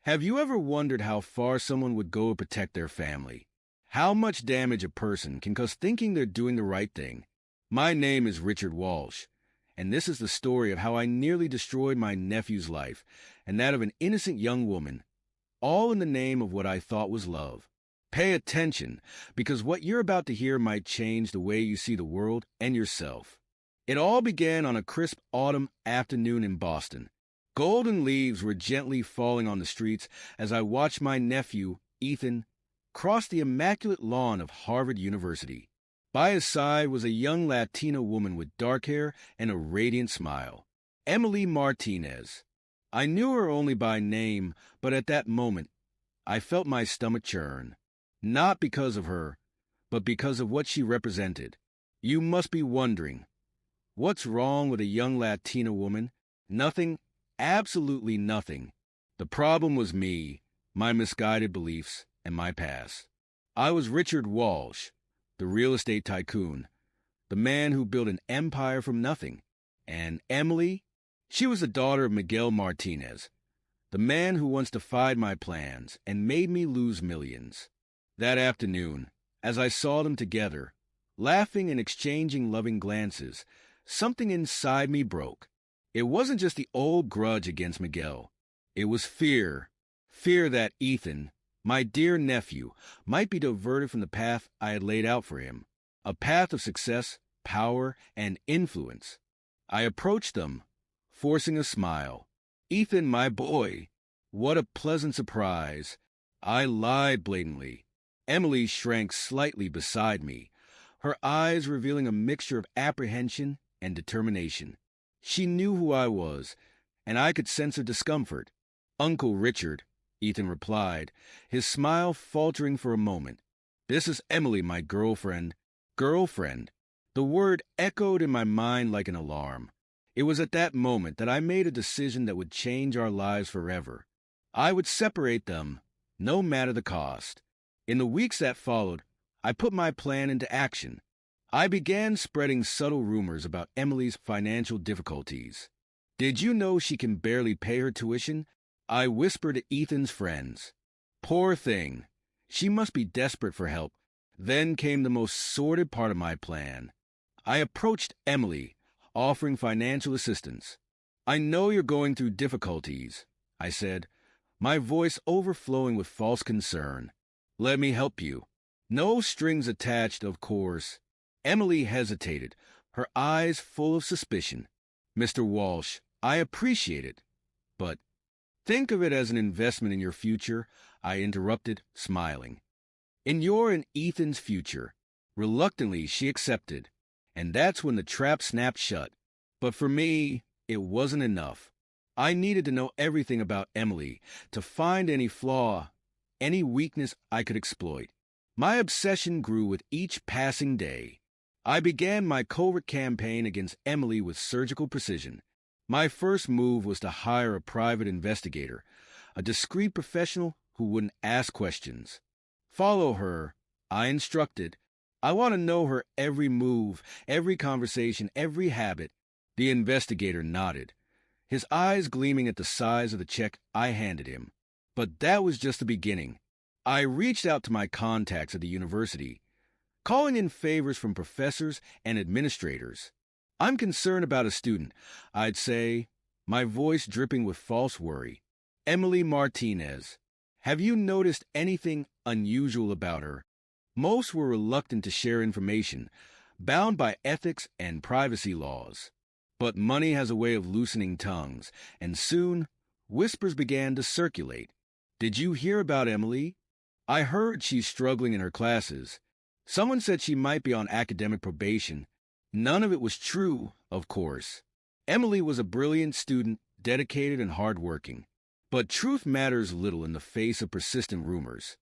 Have you ever wondered how far someone would go to protect their family? How much damage a person can cause thinking they're doing the right thing? My name is Richard Walsh, and this is the story of how I nearly destroyed my nephew's life and that of an innocent young woman, all in the name of what I thought was love. Pay attention, because what you're about to hear might change the way you see the world and yourself. It all began on a crisp autumn afternoon in Boston. Golden leaves were gently falling on the streets as I watched my nephew, Ethan, cross the immaculate lawn of Harvard University. By his side was a young Latina woman with dark hair and a radiant smile, Emily Martinez. I knew her only by name, but at that moment, I felt my stomach churn. Not because of her, but because of what she represented. You must be wondering, what's wrong with a young Latina woman? Nothing, absolutely nothing. The problem was me, my misguided beliefs, and my past. I was Richard Walsh, the real estate tycoon, the man who built an empire from nothing. And Emily, she was the daughter of Miguel Martinez, the man who once defied my plans and made me lose millions. That afternoon, as I saw them together, laughing and exchanging loving glances, something inside me broke. It wasn't just the old grudge against Miguel. It was fear. Fear that Ethan, my dear nephew, might be diverted from the path I had laid out for him, a path of success, power, and influence. I approached them, forcing a smile. Ethan, my boy, what a pleasant surprise. I lied blatantly. Emily shrank slightly beside me, her eyes revealing a mixture of apprehension and determination. She knew who I was, and I could sense her discomfort. "Uncle Richard," Ethan replied, his smile faltering for a moment. "This is Emily, my girlfriend." Girlfriend. The word echoed in my mind like an alarm. It was at that moment that I made a decision that would change our lives forever. I would separate them, no matter the cost. In the weeks that followed, I put my plan into action. I began spreading subtle rumors about Emily's financial difficulties. "Did you know she can barely pay her tuition?" I whispered to Ethan's friends. "Poor thing. She must be desperate for help." Then came the most sordid part of my plan. I approached Emily, offering financial assistance. "I know you're going through difficulties," I said, my voice overflowing with false concern. "Let me help you." No strings attached, of course. Emily hesitated, her eyes full of suspicion. "Mr. Walsh, I appreciate it, but think of it as an investment in your future," I interrupted, smiling. "In your and Ethan's future." Reluctantly, she accepted, and that's when the trap snapped shut. But for me, it wasn't enough. I needed to know everything about Emily, to find any flaw, any weakness I could exploit. My obsession grew with each passing day. I began my covert campaign against Emily with surgical precision. My first move was to hire a private investigator, a discreet professional who wouldn't ask questions. "Follow her," I instructed. "I want to know her every move, every conversation, every habit." The investigator nodded, his eyes gleaming at the size of the check I handed him. But that was just the beginning. I reached out to my contacts at the university, calling in favors from professors and administrators. "I'm concerned about a student," I'd say, my voice dripping with false worry. "Emily Martinez. Have you noticed anything unusual about her?" Most were reluctant to share information, bound by ethics and privacy laws. But money has a way of loosening tongues, and soon whispers began to circulate. "Did you hear about Emily? I heard she's struggling in her classes. Someone said she might be on academic probation." None of it was true, of course. Emily was a brilliant student, dedicated and hardworking. But truth matters little in the face of persistent rumors.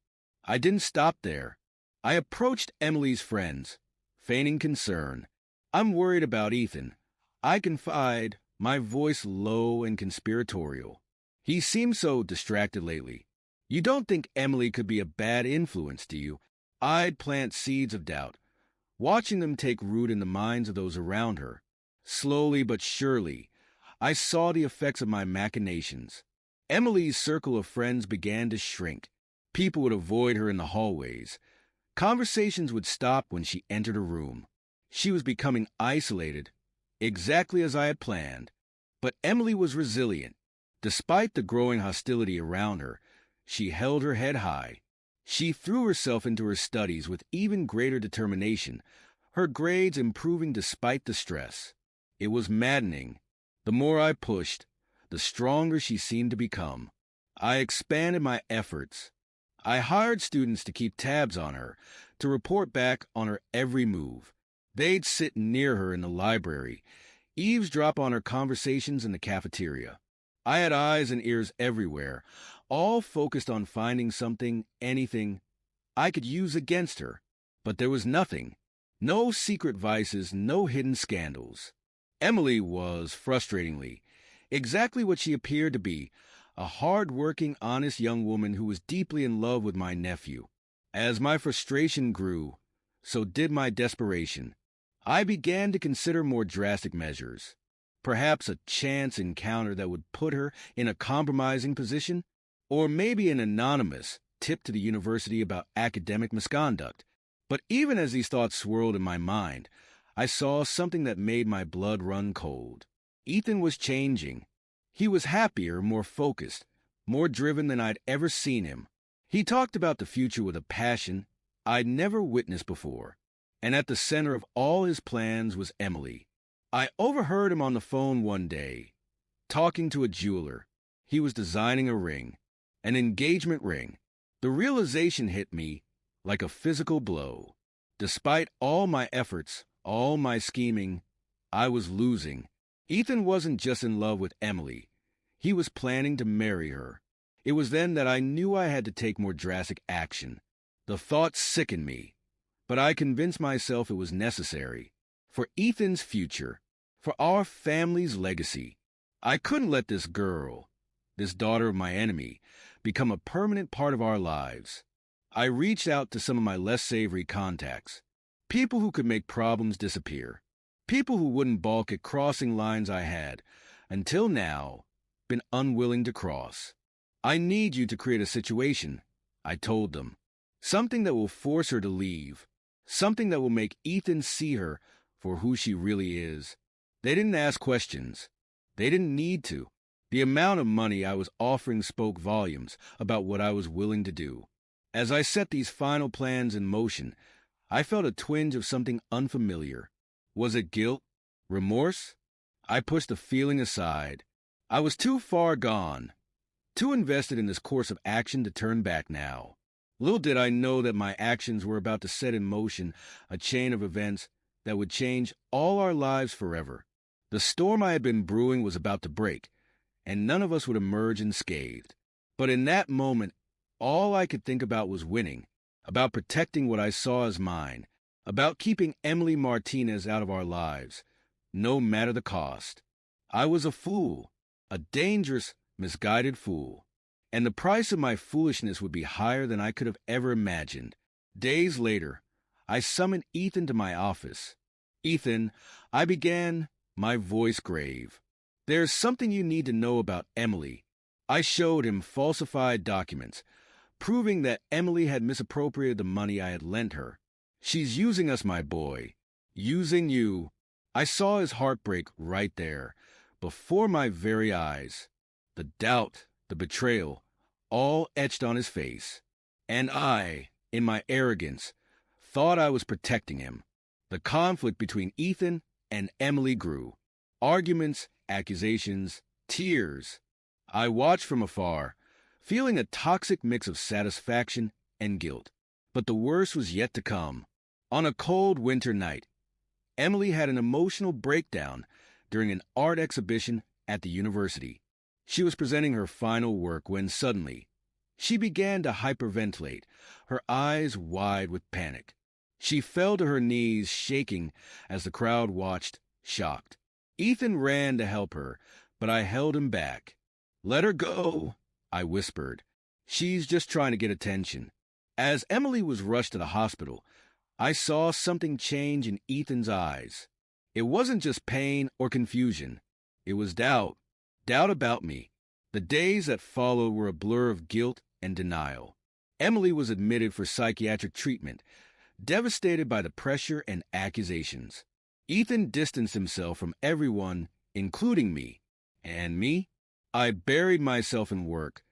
I didn't stop there. I approached Emily's friends, feigning concern. "I'm worried about Ethan," I confide, my voice low and conspiratorial. "He seems so distracted lately. You don't think Emily could be a bad influence, do you?" I'd plant seeds of doubt, watching them take root in the minds of those around her. Slowly but surely, I saw the effects of my machinations. Emily's circle of friends began to shrink. People would avoid her in the hallways. Conversations would stop when she entered a room. She was becoming isolated, exactly as I had planned. But Emily was resilient. Despite the growing hostility around her, she held her head high. She threw herself into her studies with even greater determination, her grades improving despite the stress. It was maddening. The more I pushed, the stronger she seemed to become. I expanded my efforts. I hired students to keep tabs on her, to report back on her every move. They'd sit near her in the library, eavesdrop on her conversations in the cafeteria. I had eyes and ears everywhere, all focused on finding something, anything, I could use against her. But there was nothing. No secret vices, no hidden scandals. Emily was, frustratingly, exactly what she appeared to be, a hard-working, honest young woman who was deeply in love with my nephew. As my frustration grew, so did my desperation. I began to consider more drastic measures. Perhaps a chance encounter that would put her in a compromising position, or maybe an anonymous tip to the university about academic misconduct. But even as these thoughts swirled in my mind, I saw something that made my blood run cold. Ethan was changing. He was happier, more focused, more driven than I'd ever seen him. He talked about the future with a passion I'd never witnessed before. And at the center of all his plans was Emily. I overheard him on the phone one day, talking to a jeweler. He was designing a ring, an engagement ring. The realization hit me like a physical blow. Despite all my efforts, all my scheming, I was losing. Ethan wasn't just in love with Emily. He was planning to marry her. It was then that I knew I had to take more drastic action. The thought sickened me, but I convinced myself it was necessary. For Ethan's future, for our family's legacy. I couldn't let this girl, this daughter of my enemy, become a permanent part of our lives. I reached out to some of my less savory contacts, people who could make problems disappear, people who wouldn't balk at crossing lines I had, until now, been unwilling to cross. I need you to create a situation, I told them. Something that will force her to leave. Something that will make Ethan see her for who she really is. They didn't ask questions. They didn't need to. The amount of money I was offering spoke volumes about what I was willing to do. As I set these final plans in motion, I felt a twinge of something unfamiliar. Was it guilt? Remorse? I pushed the feeling aside. I was too far gone, too invested in this course of action to turn back now. Little did I know that my actions were about to set in motion a chain of events that would change all our lives forever. The storm I had been brewing was about to break, and none of us would emerge unscathed. But in that moment, all I could think about was winning, about protecting what I saw as mine, about keeping Emily Martinez out of our lives, no matter the cost. I was a fool, a dangerous, misguided fool. And the price of my foolishness would be higher than I could have ever imagined. Days later, I summoned Ethan to my office. Ethan, I began, my voice grave. There's something you need to know about Emily. I showed him falsified documents, proving that Emily had misappropriated the money I had lent her. She's using us, my boy. Using you. I saw his heart break right there, before my very eyes. The doubt, the betrayal, all etched on his face. And I, in my arrogance, thought I was protecting him. The conflict between Ethan and Emily grew. Arguments, accusations, tears. I watched from afar, feeling a toxic mix of satisfaction and guilt. But the worst was yet to come. On a cold winter night, Emily had an emotional breakdown during an art exhibition at the university. She was presenting her final work when suddenly, she began to hyperventilate, her eyes wide with panic. She fell to her knees, shaking as the crowd watched, shocked. Ethan ran to help her, but I held him back. "Let her go," I whispered. "She's just trying to get attention." As Emily was rushed to the hospital, I saw something change in Ethan's eyes. It wasn't just pain or confusion. It was doubt. Doubt about me. The days that followed were a blur of guilt and denial. Emily was admitted for psychiatric treatment, devastated by the pressure and accusations. Ethan distanced himself from everyone, including me. And me? I buried myself in work,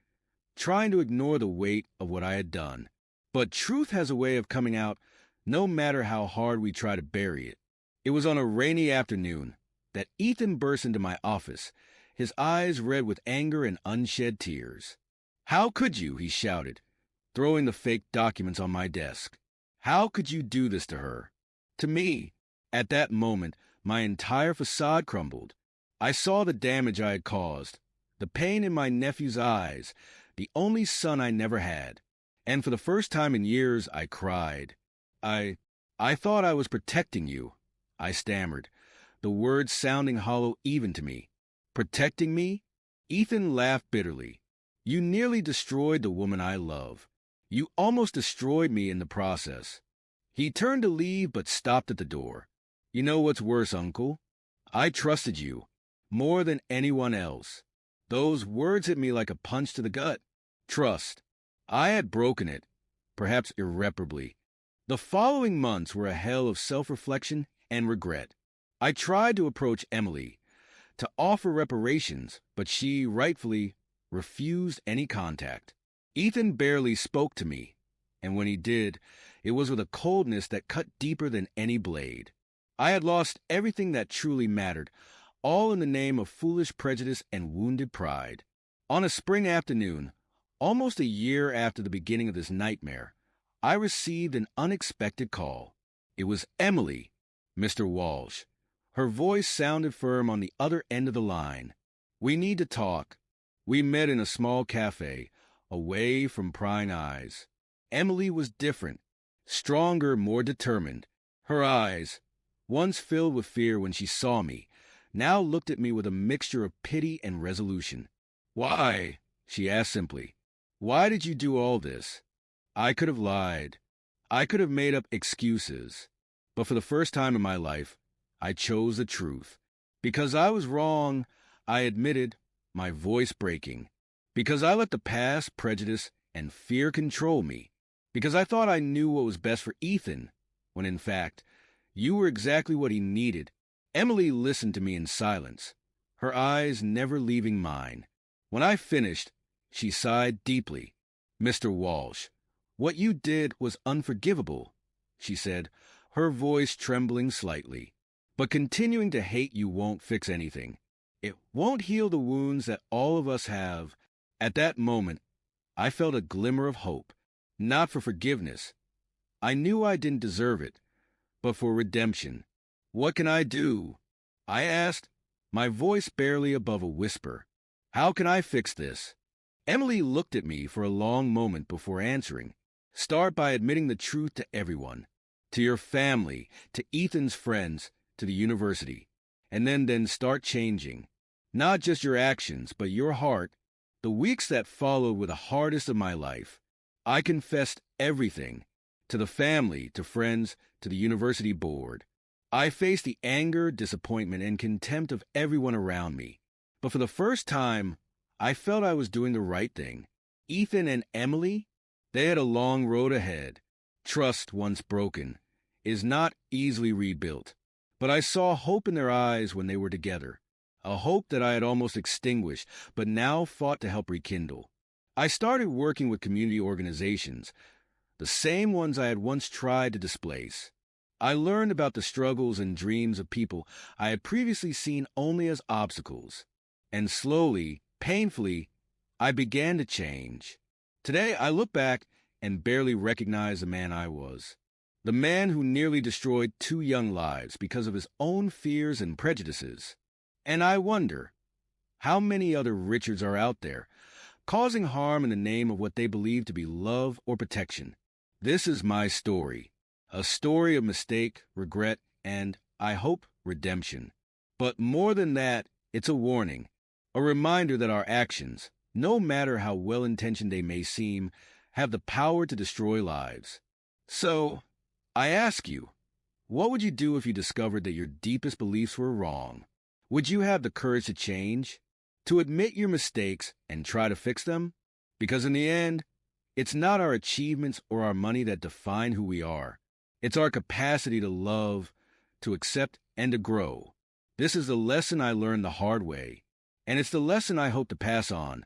trying to ignore the weight of what I had done. But truth has a way of coming out no matter how hard we try to bury it. It was on a rainy afternoon that Ethan burst into my office, his eyes red with anger and unshed tears. "How could you?" he shouted, throwing the fake documents on my desk. "How could you do this to her?" To me, at that moment, my entire facade crumbled. I saw the damage I had caused, the pain in my nephew's eyes, the only son I never had. And for the first time in years, I cried. I thought I was protecting you," I stammered, the words sounding hollow even to me. "Protecting me?" Ethan laughed bitterly. "You nearly destroyed the woman I love. You almost destroyed me in the process." He turned to leave but stopped at the door. "You know what's worse, Uncle? I trusted you more than anyone else." Those words hit me like a punch to the gut. Trust. I had broken it, perhaps irreparably. The following months were a hell of self-reflection and regret. I tried to approach Emily, to offer reparations, but she, rightfully, refused any contact. Ethan barely spoke to me, and when he did, it was with a coldness that cut deeper than any blade. I had lost everything that truly mattered, all in the name of foolish prejudice and wounded pride. On a spring afternoon, almost a year after the beginning of this nightmare, I received an unexpected call. It was Emily, Mr. Walsh. Her voice sounded firm on the other end of the line. "We need to talk." We met in a small cafe, away from prying eyes. Emily was different, stronger, more determined. Her eyes, once filled with fear when she saw me, now looked at me with a mixture of pity and resolution. "Why?" she asked simply. "Why did you do all this?" I could have lied. I could have made up excuses. But for the first time in my life, I chose the truth. Because I was wrong, I admitted, my voice breaking. Because I let the past, prejudice, and fear control me. Because I thought I knew what was best for Ethan, when in fact, you were exactly what he needed. Emily listened to me in silence, her eyes never leaving mine. When I finished, she sighed deeply. "Mr. Walsh, what you did was unforgivable," she said, her voice trembling slightly. "But continuing to hate you won't fix anything. It won't heal the wounds that all of us have." At that moment, I felt a glimmer of hope, not for forgiveness. I knew I didn't deserve it, but for redemption. "What can I do?" I asked, my voice barely above a whisper. "How can I fix this?" Emily looked at me for a long moment before answering. "Start by admitting the truth to everyone, to your family, to Ethan's friends, to the university, and then start changing. Not just your actions, but your heart." The weeks that followed were the hardest of my life. I confessed everything, to the family, to friends, to the university board. I faced the anger, disappointment, and contempt of everyone around me. But for the first time, I felt I was doing the right thing. Ethan and Emily, they had a long road ahead. Trust, once broken, is not easily rebuilt. But I saw hope in their eyes when they were together, a hope that I had almost extinguished, but now fought to help rekindle. I started working with community organizations, the same ones I had once tried to displace. I learned about the struggles and dreams of people I had previously seen only as obstacles. And slowly, painfully, I began to change. Today, I look back and barely recognize the man I was. The man who nearly destroyed 2 young lives because of his own fears and prejudices. And I wonder, how many other Richards are out there, causing harm in the name of what they believe to be love or protection? This is my story, a story of mistake, regret, and, I hope, redemption. But more than that, it's a warning, a reminder that our actions, no matter how well-intentioned they may seem, have the power to destroy lives. So, I ask you, what would you do if you discovered that your deepest beliefs were wrong? Would you have the courage to change? To admit your mistakes and try to fix them? Because in the end, it's not our achievements or our money that define who we are. It's our capacity to love, to accept, and to grow. This is the lesson I learned the hard way, and it's the lesson I hope to pass on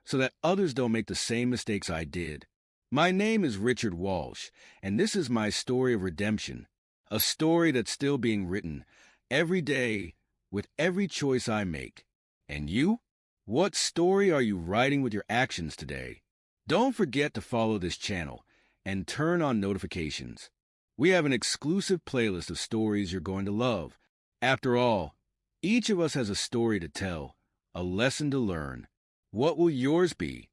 so that others don't make the same mistakes I did. My name is Richard Walsh, and this is my story of redemption, a story that's still being written every day with every choice I make. And you? What story are you writing with your actions today? Don't forget to follow this channel and turn on notifications. We have an exclusive playlist of stories you're going to love. After all, each of us has a story to tell, a lesson to learn. What will yours be?